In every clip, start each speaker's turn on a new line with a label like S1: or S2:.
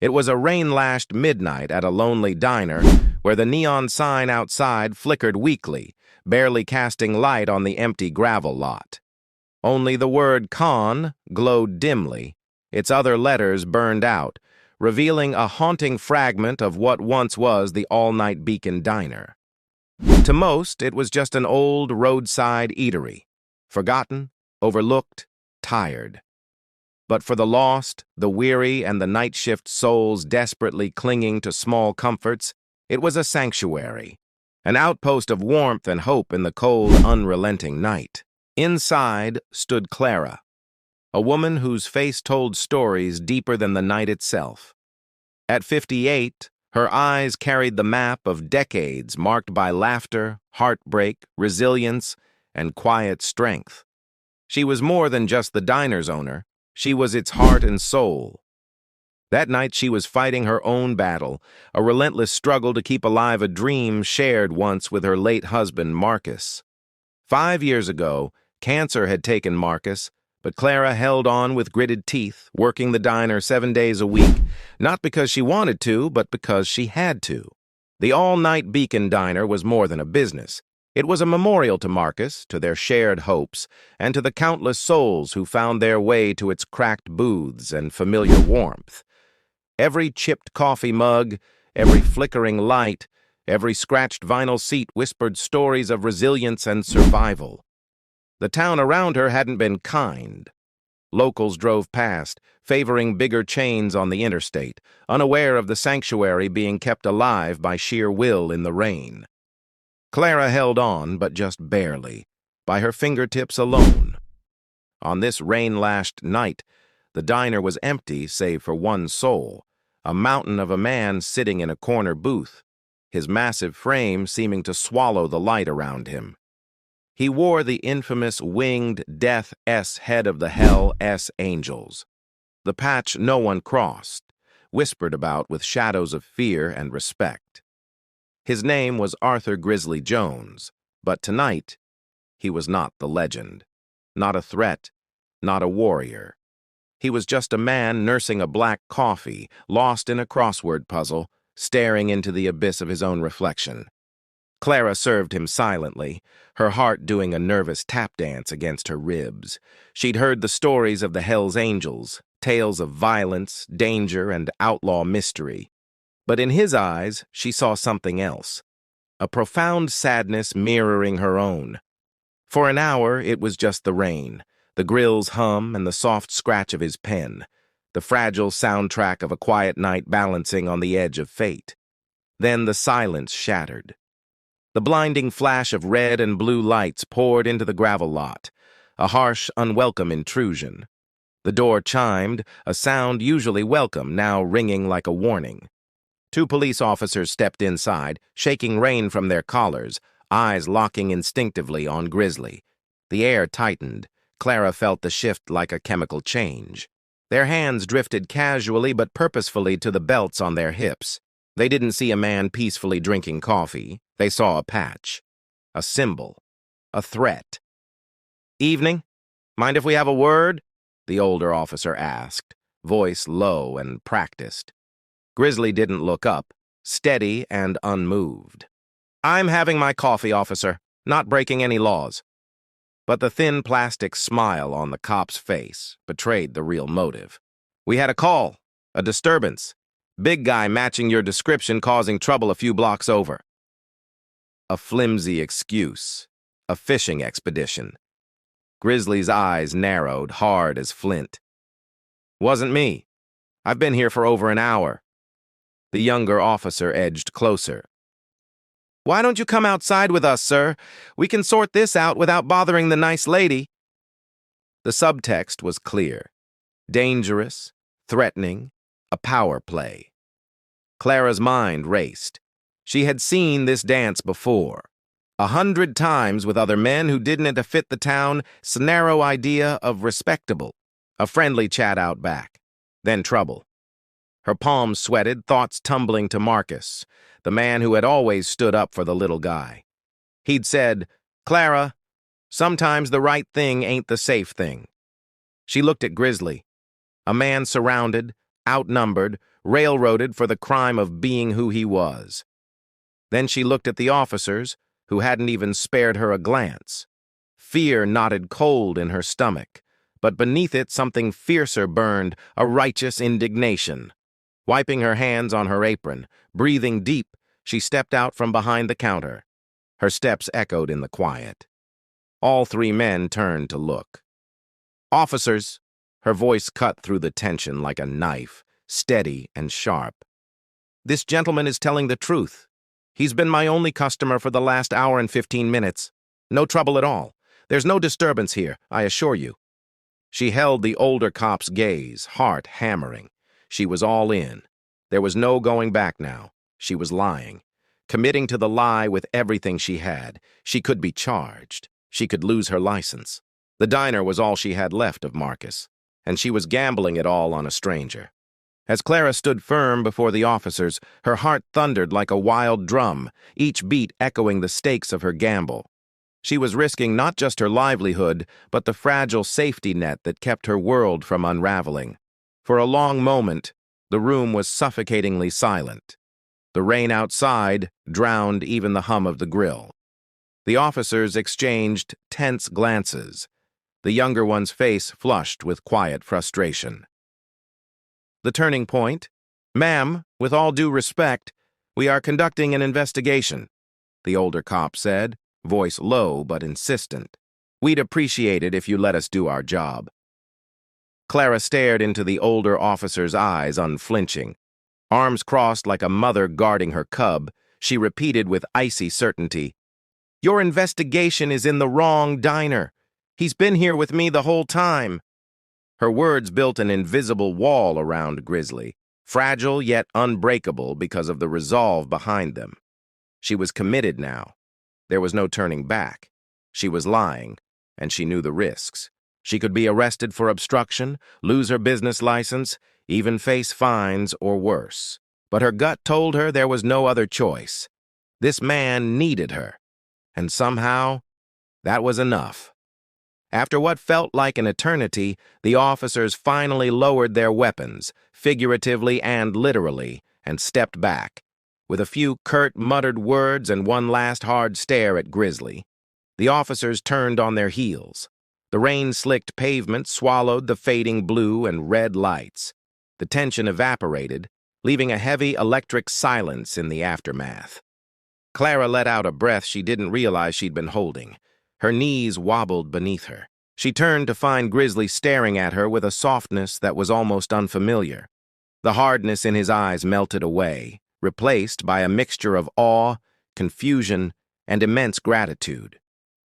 S1: It was a rain-lashed midnight at a lonely diner where the neon sign outside flickered weakly, barely casting light on the empty gravel lot. Only the word "Con" glowed dimly, its other letters burned out, revealing a haunting fragment of what once was the all-night Beacon Diner. To most, it was just an old roadside eatery, forgotten, overlooked, tired. But for the lost, the weary, and the night-shift souls desperately clinging to small comforts, it was a sanctuary, an outpost of warmth and hope in the cold, unrelenting night. Inside stood Clara, a woman whose face told stories deeper than the night itself. At 58, her eyes carried the map of decades marked by laughter, heartbreak, resilience, and quiet strength. She was more than just the diner's owner. She was its heart and soul. That night she was fighting her own battle, a relentless struggle to keep alive a dream shared once with her late husband, Marcus. 5 years ago, cancer had taken Marcus, but Clara held on with gritted teeth, working the diner 7 days a week, not because she wanted to, but because she had to. The all-night Beacon Diner was more than a business. It was a memorial to Marcus, to their shared hopes, and to the countless souls who found their way to its cracked booths and familiar warmth. Every chipped coffee mug, every flickering light, every scratched vinyl seat whispered stories of resilience and survival. The town around her hadn't been kind. Locals drove past, favoring bigger chains on the interstate, unaware of the sanctuary being kept alive by sheer will in the rain. Clara held on, but just barely, by her fingertips alone. On this rain-lashed night, the diner was empty save for one soul, a mountain of a man sitting in a corner booth, his massive frame seeming to swallow the light around him. He wore the infamous winged Death S head of the Hell sAngels, the patch no one crossed, whispered about with shadows of fear and respect. His name was Arthur Grizzly Jones, but tonight, he was not the legend, not a threat, not a warrior. He was just a man nursing a black coffee, lost in a crossword puzzle, staring into the abyss of his own reflection. Clara served him silently, her heart doing a nervous tap dance against her ribs. She'd heard the stories of the Hell's Angels, tales of violence, danger, and outlaw mystery. But in his eyes, she saw something else, a profound sadness mirroring her own. For an hour, it was just the rain, the grill's hum, and the soft scratch of his pen, the fragile soundtrack of a quiet night balancing on the edge of fate. Then the silence shattered. The blinding flash of red and blue lights poured into the gravel lot, a harsh, unwelcome intrusion. The door chimed, a sound usually welcome, now ringing like a warning. 2 police officers stepped inside, shaking rain from their collars, eyes locking instinctively on Grizzly. The air tightened. Clara felt the shift like a chemical change. Their hands drifted casually but purposefully to the belts on their hips. They didn't see a man peacefully drinking coffee. They saw a patch, a symbol, a threat. "Evening? Mind if we have a word?" the older officer asked, voice low and practiced. Grizzly didn't look up, steady and unmoved. "I'm having my coffee, officer, not breaking any laws." But the thin plastic smile on the cop's face betrayed the real motive. "We had a call, a disturbance. Big guy matching your description causing trouble a few blocks over." A flimsy excuse, a fishing expedition. Grizzly's eyes narrowed, hard as flint. "Wasn't me. I've been here for over an hour." The younger officer edged closer. "Why don't you come outside with us, sir? We can sort this out without bothering the nice lady." The subtext was clear. Dangerous, threatening, a power play. Clara's mind raced. She had seen this dance before, 100 times with other men who didn't fit the town's narrow idea of respectable. A friendly chat out back, then trouble. Her palms sweated, thoughts tumbling to Marcus, the man who had always stood up for the little guy. He'd said, "Clara, sometimes the right thing ain't the safe thing." She looked at Grizzly, a man surrounded, outnumbered, railroaded for the crime of being who he was. Then she looked at the officers, who hadn't even spared her a glance. Fear knotted cold in her stomach, but beneath it something fiercer burned, a righteous indignation. Wiping her hands on her apron, breathing deep, she stepped out from behind the counter. Her steps echoed in the quiet. All three men turned to look. "Officers," her voice cut through the tension like a knife, steady and sharp. "This gentleman is telling the truth. He's been my only customer for the last hour and 15 minutes. No trouble at all. There's no disturbance here, I assure you." She held the older cop's gaze, heart hammering. She was all in. There was no going back now. She was lying. Committing to the lie with everything she had. She could be charged. She could lose her license. The diner was all she had left of Marcus, and she was gambling it all on a stranger. As Clara stood firm before the officers, her heart thundered like a wild drum, each beat echoing the stakes of her gamble. She was risking not just her livelihood, but the fragile safety net that kept her world from unraveling. For a long moment, the room was suffocatingly silent. The rain outside drowned even the hum of the grill. The officers exchanged tense glances, the younger one's face flushed with quiet frustration. "The turning point? Ma'am, with all due respect, we are conducting an investigation," the older cop said, voice low but insistent. "We'd appreciate it if you let us do our job." Clara stared into the older officer's eyes, unflinching. Arms crossed like a mother guarding her cub, she repeated with icy certainty, "Your investigation is in the wrong diner. He's been here with me the whole time." Her words built an invisible wall around Grizzly, fragile yet unbreakable because of the resolve behind them. She was committed now. There was no turning back. She was lying, and she knew the risks. She could be arrested for obstruction, lose her business license, even face fines or worse. But her gut told her there was no other choice. This man needed her, and somehow, that was enough. After what felt like an eternity, the officers finally lowered their weapons, figuratively and literally, and stepped back. With a few curt, muttered words and one last hard stare at Grizzly, the officers turned on their heels. The rain-slicked pavement swallowed the fading blue and red lights. The tension evaporated, leaving a heavy electric silence in the aftermath. Clara let out a breath she didn't realize she'd been holding. Her knees wobbled beneath her. She turned to find Grizzly staring at her with a softness that was almost unfamiliar. The hardness in his eyes melted away, replaced by a mixture of awe, confusion, and immense gratitude.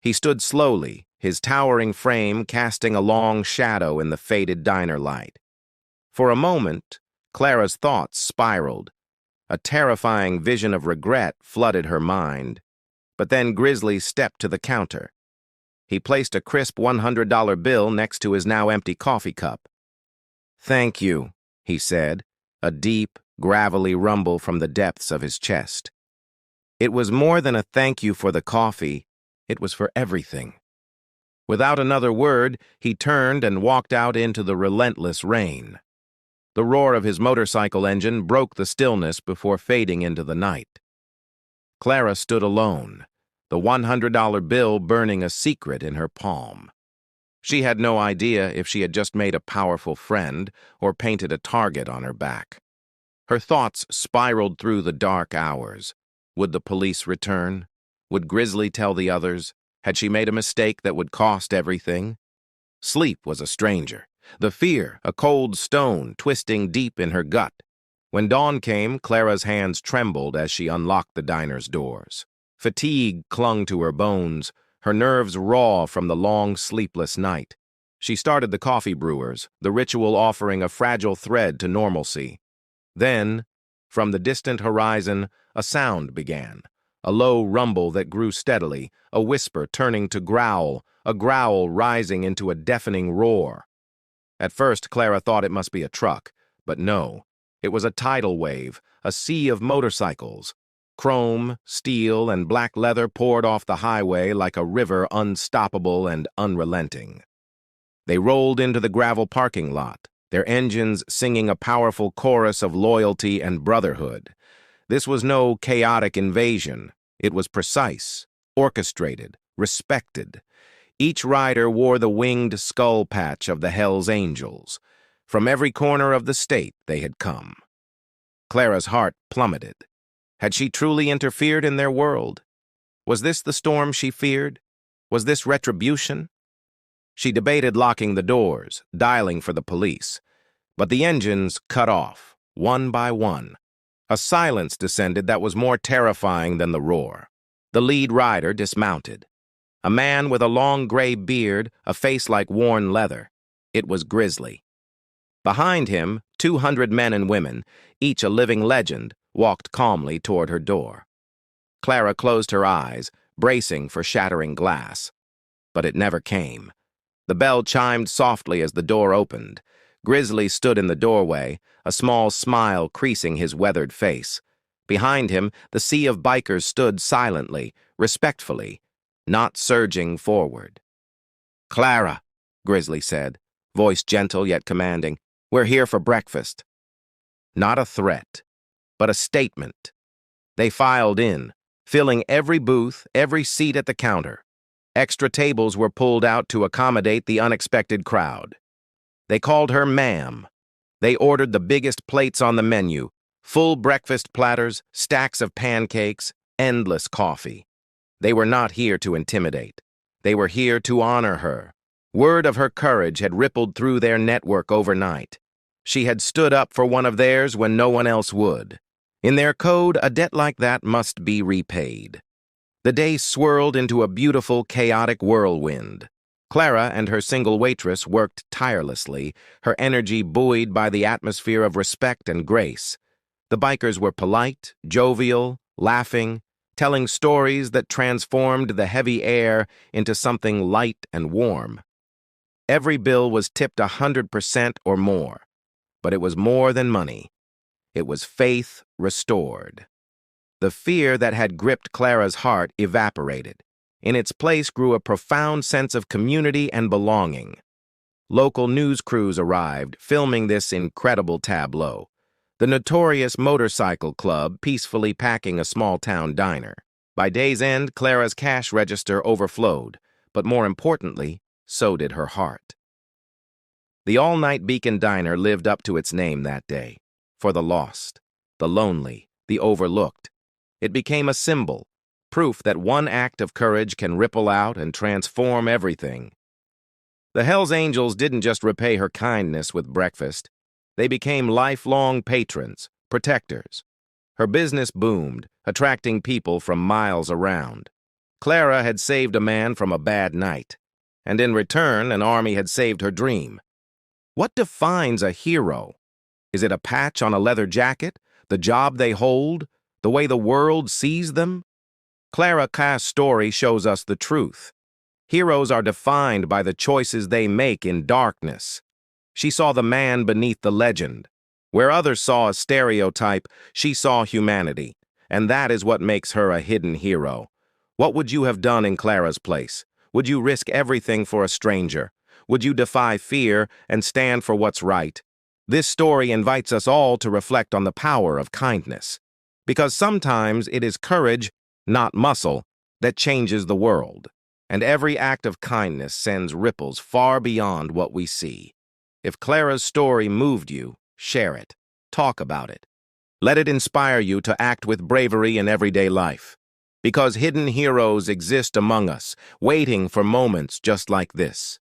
S1: He stood slowly, his towering frame casting a long shadow in the faded diner light. For a moment, Clara's thoughts spiraled. A terrifying vision of regret flooded her mind. But then Grizzly stepped to the counter. He placed a crisp $100 bill next to his now empty coffee cup. "Thank you," he said, a deep, gravelly rumble from the depths of his chest. It was more than a thank you for the coffee, it was for everything. Without another word, he turned and walked out into the relentless rain. The roar of his motorcycle engine broke the stillness before fading into the night. Clara stood alone, the $100 bill burning a secret in her palm. She had no idea if she had just made a powerful friend or painted a target on her back. Her thoughts spiraled through the dark hours. Would the police return? Would Grizzly tell the others? Had she made a mistake that would cost everything? Sleep was a stranger. The fear, a cold stone twisting deep in her gut. When dawn came, Clara's hands trembled as she unlocked the diner's doors. Fatigue clung to her bones, her nerves raw from the long, sleepless night. She started the coffee brewers, the ritual offering a fragile thread to normalcy. Then, from the distant horizon, a sound began. A low rumble that grew steadily, a whisper turning to growl, a growl rising into a deafening roar. At first, Clara thought it must be a truck, but no. It was a tidal wave, a sea of motorcycles. Chrome, steel, and black leather poured off the highway like a river unstoppable and unrelenting. They rolled into the gravel parking lot, their engines singing a powerful chorus of loyalty and brotherhood. This was no chaotic invasion. It was precise, orchestrated, respected. Each rider wore the winged skull patch of the Hell's Angels. From every corner of the state they had come. Clara's heart plummeted. Had she truly interfered in their world? Was this the storm she feared? Was this retribution? She debated locking the doors, dialing for the police. But the engines cut off, one by one. A silence descended that was more terrifying than the roar. The lead rider dismounted. A man with a long gray beard, a face like worn leather. It was Grizzly. Behind him, 200 men and women, each a living legend, walked calmly toward her door. Clara closed her eyes, bracing for shattering glass. But it never came. The bell chimed softly as the door opened. Grizzly stood in the doorway, a small smile creasing his weathered face. Behind him, the sea of bikers stood silently, respectfully, not surging forward. "Clara," Grizzly said, voice gentle yet commanding, "we're here for breakfast." Not a threat, but a statement. They filed in, filling every booth, every seat at the counter. Extra tables were pulled out to accommodate the unexpected crowd. They called her ma'am. They ordered the biggest plates on the menu, full breakfast platters, stacks of pancakes, endless coffee. They were not here to intimidate. They were here to honor her. Word of her courage had rippled through their network overnight. She had stood up for one of theirs when no one else would. In their code, a debt like that must be repaid. The day swirled into a beautiful, chaotic whirlwind. Clara and her single waitress worked tirelessly, her energy buoyed by the atmosphere of respect and grace. The bikers were polite, jovial, laughing, telling stories that transformed the heavy air into something light and warm. Every bill was tipped 100% or more, but it was more than money. It was faith restored. The fear that had gripped Clara's heart evaporated. In its place grew a profound sense of community and belonging. Local news crews arrived, filming this incredible tableau. The notorious motorcycle club peacefully packing a small-town diner. By day's end, Clara's cash register overflowed, but more importantly, so did her heart. The all-night Beacon Diner lived up to its name that day. For the lost, the lonely, the overlooked. It became a symbol, proof that one act of courage can ripple out and transform everything. The Hell's Angels didn't just repay her kindness with breakfast. They became lifelong patrons, protectors. Her business boomed, attracting people from miles around. Clara had saved a man from a bad night, and in return, an army had saved her dream. What defines a hero? Is it a patch on a leather jacket, the job they hold, the way the world sees them? Clara Cass' story shows us the truth. Heroes are defined by the choices they make in darkness. She saw the man beneath the legend. Where others saw a stereotype, she saw humanity, and that is what makes her a hidden hero. What would you have done in Clara's place? Would you risk everything for a stranger? Would you defy fear and stand for what's right? This story invites us all to reflect on the power of kindness, because sometimes it is courage, not muscle, that changes the world, and every act of kindness sends ripples far beyond what we see. If Clara's story moved you, share it. Talk about it. Let it inspire you to act with bravery in everyday life, because hidden heroes exist among us, waiting for moments just like this.